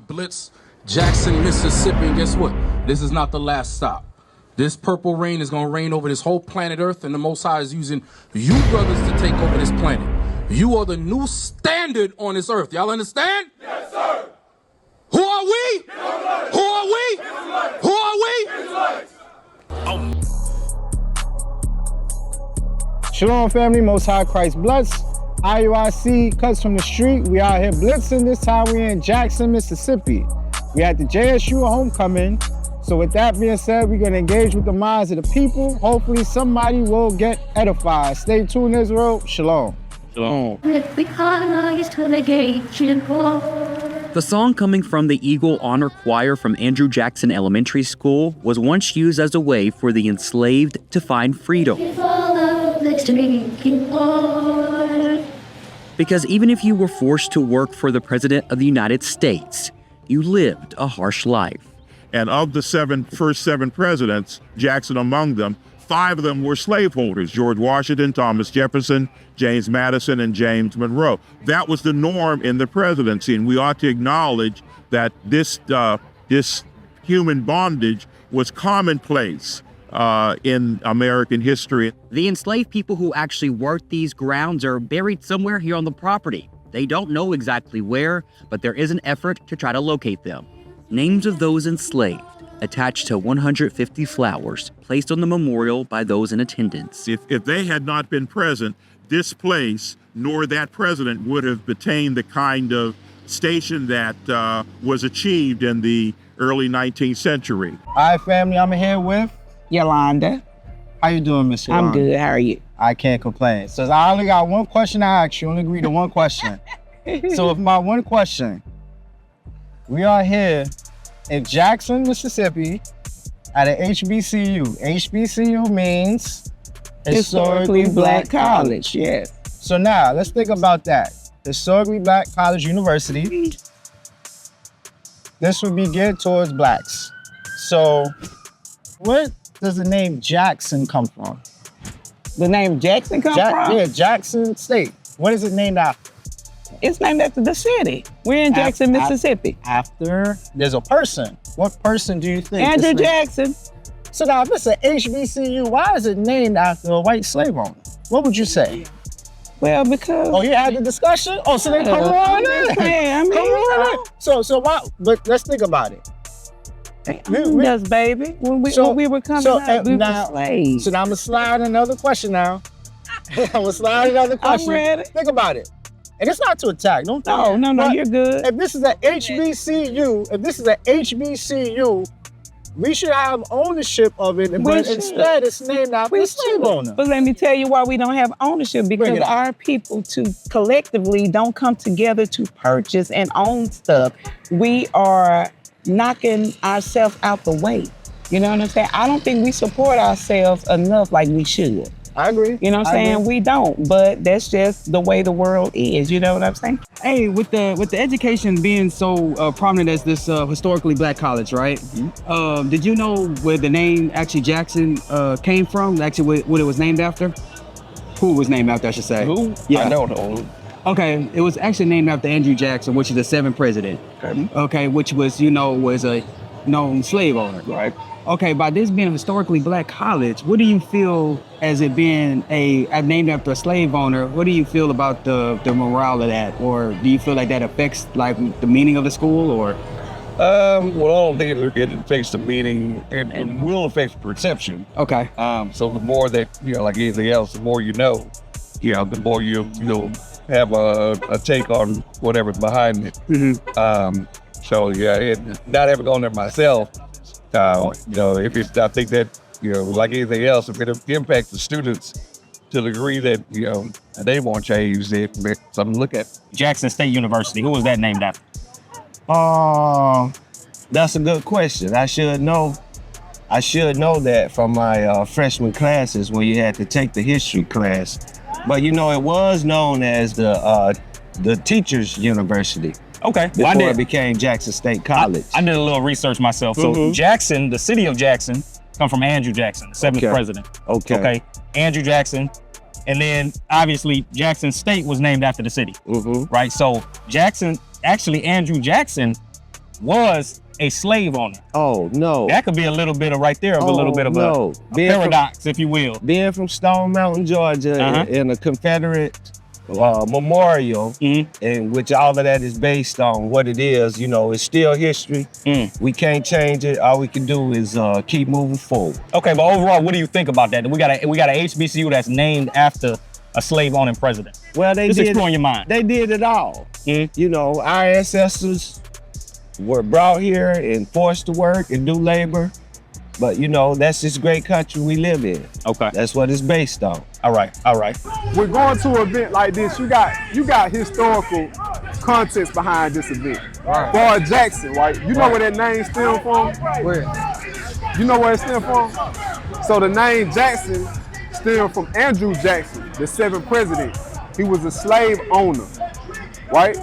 Blitz, Jackson, Mississippi, and guess what? This is not the last stop. This purple rain is going to rain over this whole planet Earth, and the Most High is using you brothers to take over this planet. You are the new standard on this earth. Y'all understand? Yes, sir. Who are we? Israelites. Who are we? Israelites. Who are we? Israelites. Shalom, family. Most High Christ bless. IUIC cuts from the street. We out here blitzing. This time we in Jackson, Mississippi. We had the JSU homecoming. So with that being said, we're gonna engage with the minds of the people. Hopefully somebody will get edified. Stay tuned, Israel. Shalom. Shalom. The song coming from the Eagle Honor Choir from Andrew Jackson Elementary School was once used as a way for the enslaved to find freedom. Because even if you were forced to work for the President of the United States, you lived a harsh life. And of the first seven presidents, Jackson among them, 5 of them were slaveholders: George Washington, Thomas Jefferson, James Madison, and James Monroe. That was the norm in the presidency, and we ought to acknowledge that this human bondage was commonplace in American history. The enslaved people who actually worked these grounds are buried somewhere here on the property. They don't know exactly where, but there is an effort to try to locate them. Names of those enslaved attached to 150 flowers placed on the memorial by those in attendance. If they had not been present, this place nor that president would have attained the kind of station that was achieved in the early 19th century. All right, family, I'm here with Yolanda. How you doing, Miss Yolanda? I'm good. How are you? I can't complain. So I only got one question to ask you. Only agree to one question. So with my one question, we are here in Jackson, Mississippi at an HBCU. HBCU means Historically Black College, yes. So now let's think about that. Historically Black College University. This would be geared towards blacks. So where does the name Jackson come from? The name Jackson come from? Yeah, Jackson State. What is it named after? It's named after the city. We're in Jackson, Mississippi. After there's a person. What person do you think? Andrew Jackson. So now if it's an HBCU, why is it named after a white slave owner? What would you say? Well, because... Oh, you had the discussion? Oh, so then come on in. Come on in. So why, but let's think about it. Yes, baby. When we were coming up, we were slaves. So now I'm gonna slide another question now. I'm gonna slide another question. I'm ready. Think about it. And it's not to attack, don't think. No, you're good. If this is an HBCU, we should have ownership of it, but instead it's named after the slave owner. But let me tell you why we don't have ownership, because our people collectively don't come together to purchase and own stuff. We are knocking ourselves out the way. You know what I'm saying? I don't think we support ourselves enough like we should. I agree. You know what I'm saying? We don't, but that's just the way the world is. You know what I'm saying? Hey, with the education being so prominent as this historically black college, right? Mm-hmm. Did you know where the name actually Jackson came from? Actually, what it was named after? Who it was named after, I should say. Who? Yeah. I don't know. Okay, it was actually named after Andrew Jackson, which is the 7th president. Okay, which was, was a known slave owner. Right. Okay, by this being a historically black college, what do you feel as it being named after a slave owner? What do you feel about the morale of that? Or do you feel like that affects like the meaning of the school or? Well, I don't think it affects the meaning. It will affect perception. Okay. So the more that, like anything else, the more the more you have a take on whatever's behind it. Mm-hmm. So yeah, not ever going there myself. I think that, like anything else, if it impacts the students to the degree that, they won't change, it's something to look at. Jackson State University, who was that named after? That's a good question. I should know that from my freshman classes when you had to take the history class. But it was known as the Teachers University. Okay. Before it became Jackson State College. I did a little research myself. So Jackson, the city of Jackson, come from Andrew Jackson, the 7th president. Okay. Andrew Jackson. And then obviously Jackson State was named after the city. Right? So Andrew Jackson was a slave owner. Oh, no. That could be a little bit of right there of a little bit of a paradox, if you will. Being from Stone Mountain, Georgia, in a Confederate memorial, in which all of that is based on what it is, you know, it's still history. We can't change it. All we can do is keep moving forward. Okay, but overall, what do you think about that? We got a HBCU that's named after a slave-owning president. Well, Just explore your mind. They did it all. You know, our ancestors were brought here and forced to work and do labor. But you know, that's this great country we live in. Okay. That's what it's based on. All right. We're going to an event like this, you got historical context behind this event. Boy Jackson, right? You know where that name stemmed from? Where? You know where it stemmed from? So the name Jackson stemmed from Andrew Jackson, the 7th president. He was a slave owner, right?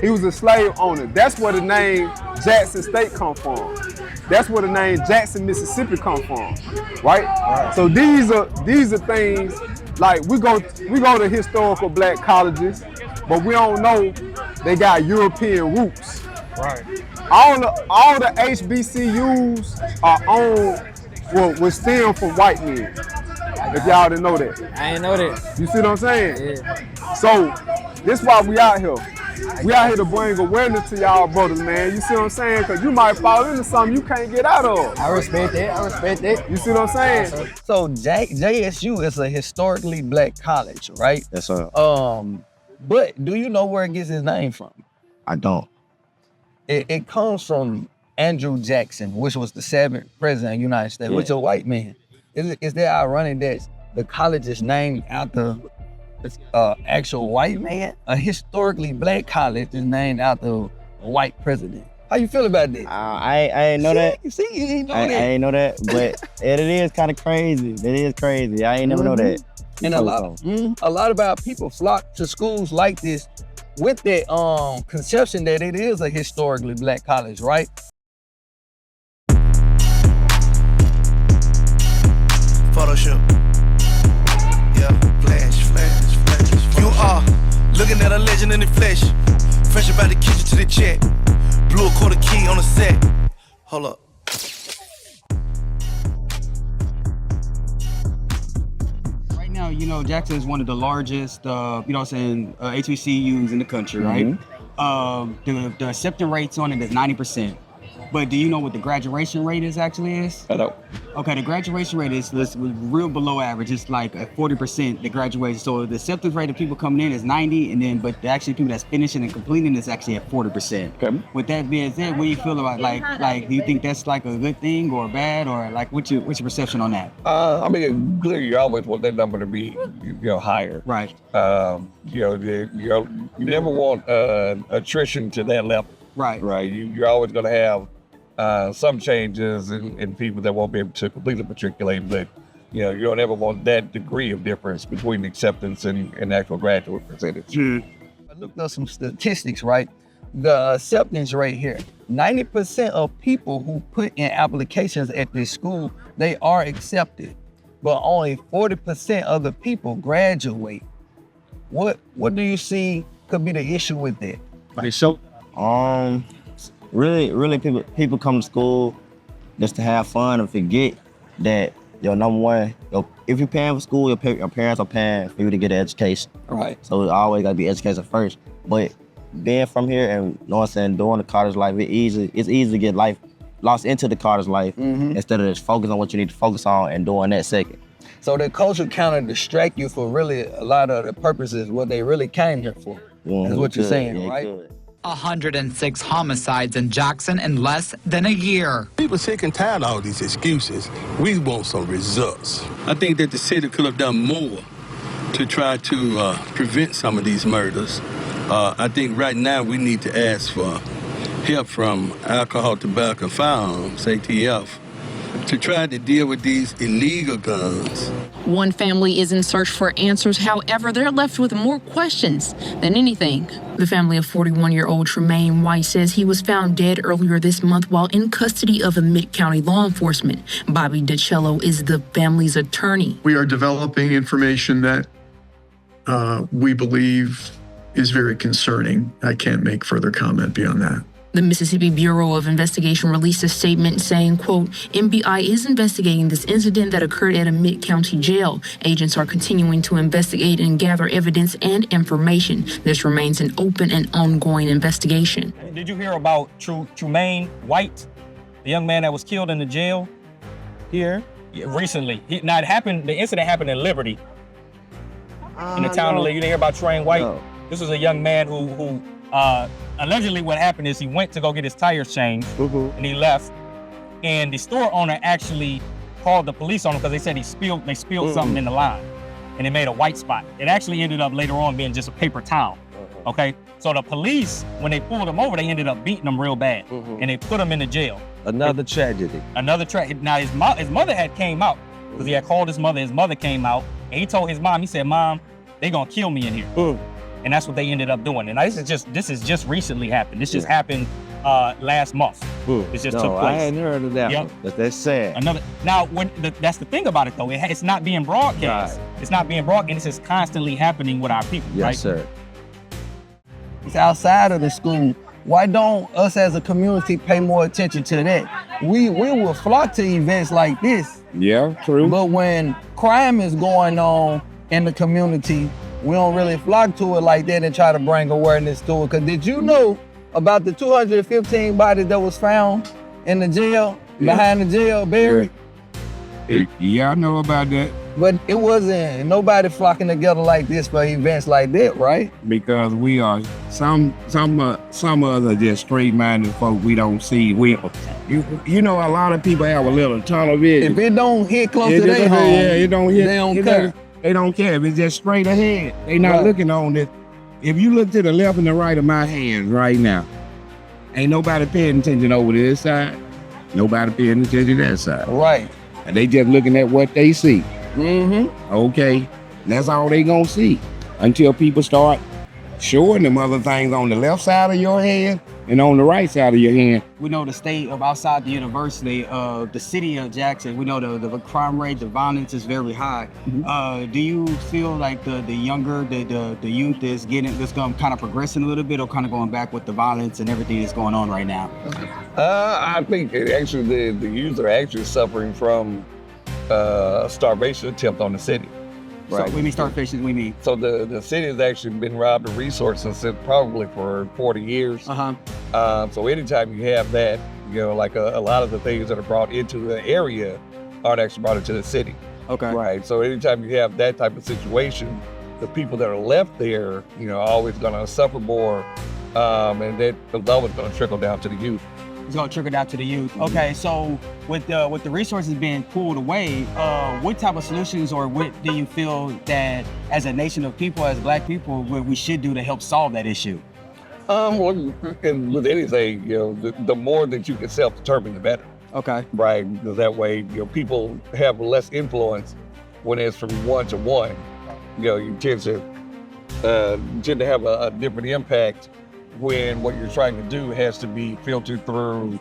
He was a slave owner. That's where the name Jackson State come from. That's where the name Jackson, Mississippi come from, right? So these are things like we go to historical black colleges, but we don't know they got European roots. Right. All the HBCUs are owned, will stem from white men. If y'all didn't know that. I ain't know that. You see what I'm saying? Yeah. So this why we out here. We out here to bring awareness to y'all brothers, man. You see what I'm saying? Because you might fall into something you can't get out of. I respect that. You see what I'm saying? So JSU is a historically black college, right? Yes, sir. But do you know where it gets its name from? I don't. It comes from Andrew Jackson, which was the 7th president of the United States, which is a white man. Is that ironic that the college is named after actual white man? A historically black college is named after a white president. How you feel about that? I ain't know that. See, you ain't know I that. ain't know that, but it is kind of crazy. It is crazy. I ain't never know that. And a lot of our people flock to schools like this with that conception that it is a historically black college, right? Photoshop. Yeah, flash. You are looking at a legend in the flesh. Fresh about the kitchen to the check. Blew a quarter key on the set. Hold up. Right now, you know, Jackson is one of the largest, HBCUs in the country, right? The acceptance rates on it is 90%. But do you know what the graduation rate is? I don't. Okay, the graduation rate is real below average. It's like 40% that graduation. So the acceptance rate of people coming in is 90, but the actually people that's finishing and completing is actually at 40%. Okay. With that being said, what do you feel about like do you think that's like a good thing or bad, or like what's your perception on that? I mean, clearly you always want that number to be, higher. Right. You never want attrition to that level. Right. Right. You're always going to have some changes in people that won't be able to completely matriculate, but you don't ever want that degree of difference between acceptance and actual graduate percentage. I looked up some statistics, right? The acceptance rate here, 90% of people who put in applications at this school, they are accepted, but only 40% of the people graduate. What do you see could be the issue with that? Really, people come to school just to have fun and forget that your number one, if you're paying for school, your parents are paying for you to get an education. Right. So it's always gotta be education first. But being from here and doing the college life, it's easy to get lost into the college life instead of just focus on what you need to focus on and doing that second. So the culture kind of distract you for really a lot of the purposes, what they really came here for. That's what you're saying, right? 106 homicides in Jackson in less than a year. People sick and tired of all these excuses. We want some results. I think that the city could have done more to try to prevent some of these murders. I think right now we need to ask for help from Alcohol, Tobacco, Firearms, ATF, to try to deal with these illegal guns. One family is in search for answers. However, they're left with more questions than anything. The family of 41-year-old Tremaine White says he was found dead earlier this month while in custody of a Mid-County law enforcement. Bobby DiCello is the family's attorney. We are developing information that we believe is very concerning. I can't make further comment beyond that. The Mississippi Bureau of Investigation released a statement saying, quote, MBI is investigating this incident that occurred at a mid-county jail. Agents are continuing to investigate and gather evidence and information. This remains an open and ongoing investigation. Did you hear about Tremaine White, the young man that was killed in the jail here? Yeah, recently. The incident happened in Liberty. In the town of Liberty. You didn't hear about Tremaine White? No. This was a young man who allegedly what happened is he went to go get his tires changed and he left. And the store owner actually called the police on him because they said they spilled something in the line and it made a white spot. It actually ended up later on being just a paper towel. Okay? So the police, when they pulled him over, they ended up beating him real bad and they put him in the jail. Another tragedy. Another tragedy. Now his mother had came out because he had called his mother. His mother came out and he told his mom, he said, Mom, they gonna kill me in here. And that's what they ended up doing. And this is just recently happened. This just happened last month. It just took place. I hadn't heard of that one, but that's sad. That's the thing about it though. It's not being broadcast. Right. It's not being broadcast. This is constantly happening with our people, right? Yes, sir. It's outside of the school. Why don't us as a community pay more attention to that? We will flock to events like this. Yeah, true. But when crime is going on in the community, we don't really flock to it like that and try to bring awareness to it. Because did you know about the 215 bodies that was found in the jail, behind the jail, buried? Yeah, I know about that. But it wasn't nobody flocking together like this for events like that, right? Because we are some other just straight-minded folk we don't see. You know, a lot of people have a little tunnel vision. If it don't hit close to their home, it don't hit. They don't care. They don't care if it's just straight ahead. They not looking on this. If you look to the left and the right of my hands right now, ain't nobody paying attention over to this side. Nobody paying attention to that side. Right. And they just looking at what they see. Okay, that's all they gonna see until people start showing them other things on the left side of your hand and on the right side of your hand. We know the state of outside the university, the city of Jackson, we know the crime rate, the violence is very high. Do you feel like the younger, the youth is going kind of progressing a little bit or kind of going back with the violence and everything that's going on right now? I think actually the youth are actually suffering from starvation attempt on the city. Right. So we mean starvation, we mean? So the city has actually been robbed of resources probably for 40 years. So anytime you have that, you know, like a lot of the things that are brought into the area aren't actually brought into the city. Okay. Right. So anytime you have that type of situation, the people that are left there, you know, are always gonna suffer more, and that's always gonna trickle down to the youth. It's gonna trickle down to the youth. Okay, so with the resources being pulled away, what type of solutions or what do you feel that as a nation of people, as Black people, what we should do to help solve that issue? Well, and with anything, you know, the more that you can self-determine, the better. Okay. Right, because that way, you know, people have less influence when it's from one to one. You know, you tend to have a different impact when what you're trying to do has to be filtered through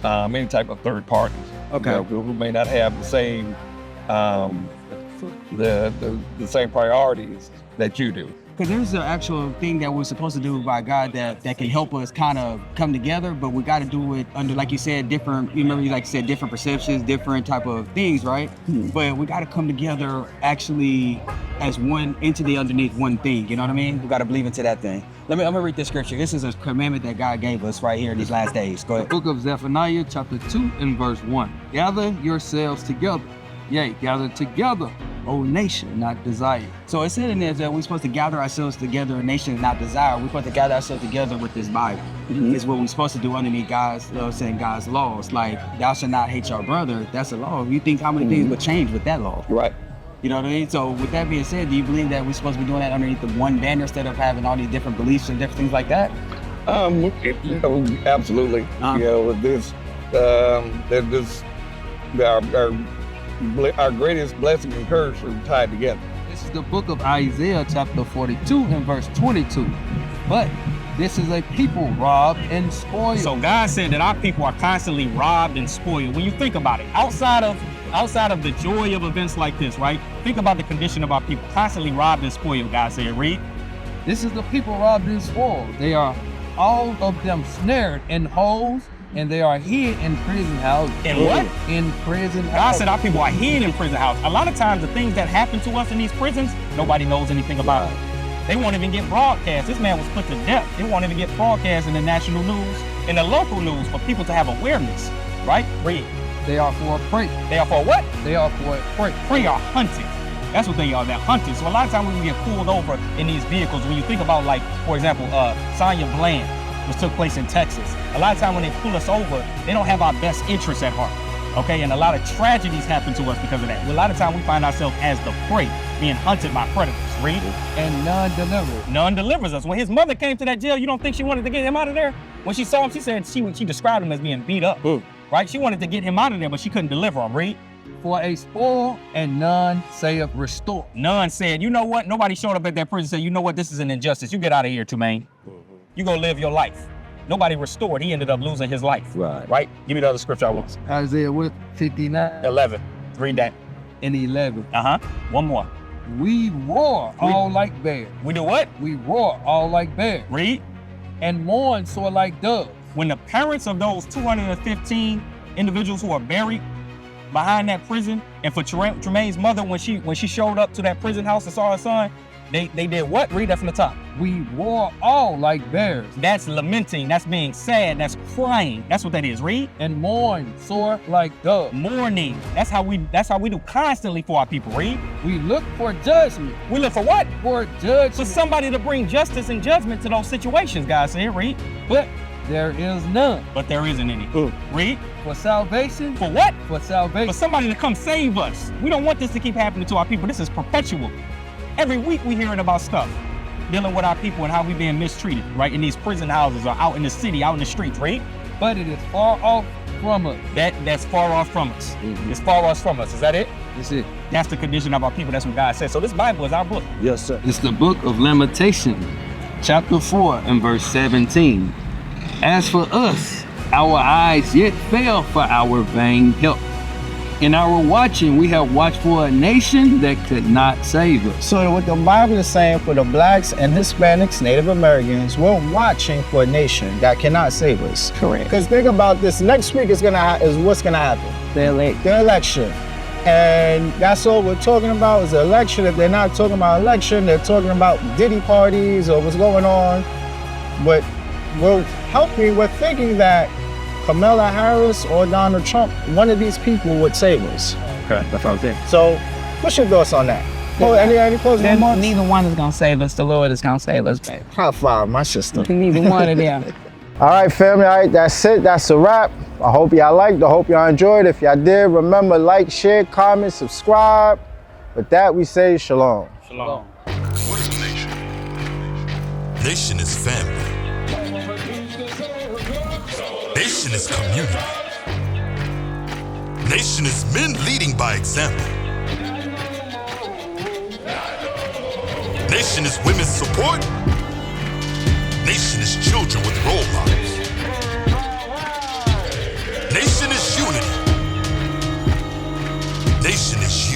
any type of third parties. Okay. You know, who may not have the same the same priorities that you do. Because there's an actual thing that we're supposed to do by God that can help us kind of come together, but we got to do it under, like you said, different, you remember, like you said, different perceptions, different type of things, right? But we got to come together actually as one entity underneath one thing, you know what I mean? We got to believe into that thing. I'm gonna read this scripture. This is a commandment that God gave us right here in these last days. Go ahead. Book of Zephaniah, chapter 2 and verse 1. Gather yourselves together. Yea, gather together, O nation, not desire. So it said in there that we're supposed to gather ourselves together, a nation, not desire. We're supposed to gather ourselves together with this Bible. It's what we're supposed to do underneath God's laws. Like, thou shalt not hate your brother. That's a law. You think how many things would change with that law? Right. You know what I mean? So with that being said, do you believe that we're supposed to be doing that underneath the one banner instead of having all these different beliefs and different things like that? Absolutely. You know, with this, our greatest blessing and curse are tied together. This is the book of Isaiah, chapter 42 and verse 22. But this is a people robbed and spoiled. So God said that our people are constantly robbed and spoiled. When you think about it, outside of the joy of events like this, right? Think about the condition of our people, constantly robbed and spoiled. God said, read. This is the people robbed and spoiled. They are all of them snared in holes, and they are hid in prison houses. In what? In prison houses. God said our people are hid in prison house. A lot of times the things that happen to us in these prisons, nobody knows anything about it. They won't even get broadcast. This man was put to death. It won't even get broadcast in the national news, in the local news, for people to have awareness, right? Read. They are for prey. They are for what? They are for prey. Prey are hunted. That's what they are. They're hunted. So a lot of times when we get pulled over in these vehicles, when you think about, like, for example, Sonia Bland, which took place in Texas. A lot of times when they pull us over, they don't have our best interests at heart. Okay, and a lot of tragedies happen to us because of that. A lot of times we find ourselves as the prey, being hunted by predators. Read. And none delivers. None delivers us. When his mother came to that jail, you don't think she wanted to get him out of there? When she saw him, she said she described him as being beat up. Right? She wanted to get him out of there, but she couldn't deliver him. Read. For a spoil, and none saith restore. None said, you know what? Nobody showed up at that prison and said, you know what? This is an injustice. You get out of here, Tumaine. You go live your life. Nobody restored. He ended up losing his life. Right? Give me the other scripture I want. Isaiah what? 59? 11. Read that. And 11. One more. We roar all like bears. We do what? We roar all like bears. Read. And mourn sore like doves. When the parents of those 215 individuals who are buried behind that prison, and for Tremaine's mother, when she showed up to that prison house and saw her son, they did what? Read that from the top. We roar all like bears. That's lamenting. That's being sad. That's crying. That's what that is. Read. And mourn sore like doves. Mourning. That's how we do constantly for our people. Read. We look for judgment. We look for what? For judgment. For somebody to bring justice and judgment to those situations, God said. Read. But there is none. But there isn't any. Read. For salvation. For what? For salvation. For somebody to come save us. We don't want this to keep happening to our people. This is perpetual. Every week we hearing about stuff dealing with our people and how we being mistreated, right? In these prison houses or out in the city, out in the streets, right? But it is far off from us. That's far off from us. It's far off from us. Is that it? That's it. That's the condition of our people. That's what God says. So this Bible is our book. Yes, sir. It's the book of Lamentation, chapter 4 and verse 17. As for us, our eyes yet fail for our vain help. In our watching, we have watched for a nation that could not save us. So what the Bible is saying for the blacks and Hispanics, Native Americans, we're watching for a nation that cannot save us. Correct. Because think about this, next week is what's gonna happen. The election. And that's all we're talking about is the election. If they're not talking about election, they're talking about Diddy parties or what's going on. But we're thinking that Kamala Harris or Donald Trump, one of these people would save us. Okay, that's what I'm saying. So, what's your thoughts on that? Any closing remarks? Neither one is gonna save us. The Lord is gonna save us, baby. High five, my sister. Neither one of them. All right, family. All right, that's it. That's a wrap. I hope y'all liked. I hope y'all enjoyed. If y'all did, remember, like, share, comment, subscribe. With that, we say shalom. Shalom. What is a nation? Nation is family. Nation is community. Nation is men leading by example. Nation is women's support. Nation is children with role models. Nation is unity. Nation is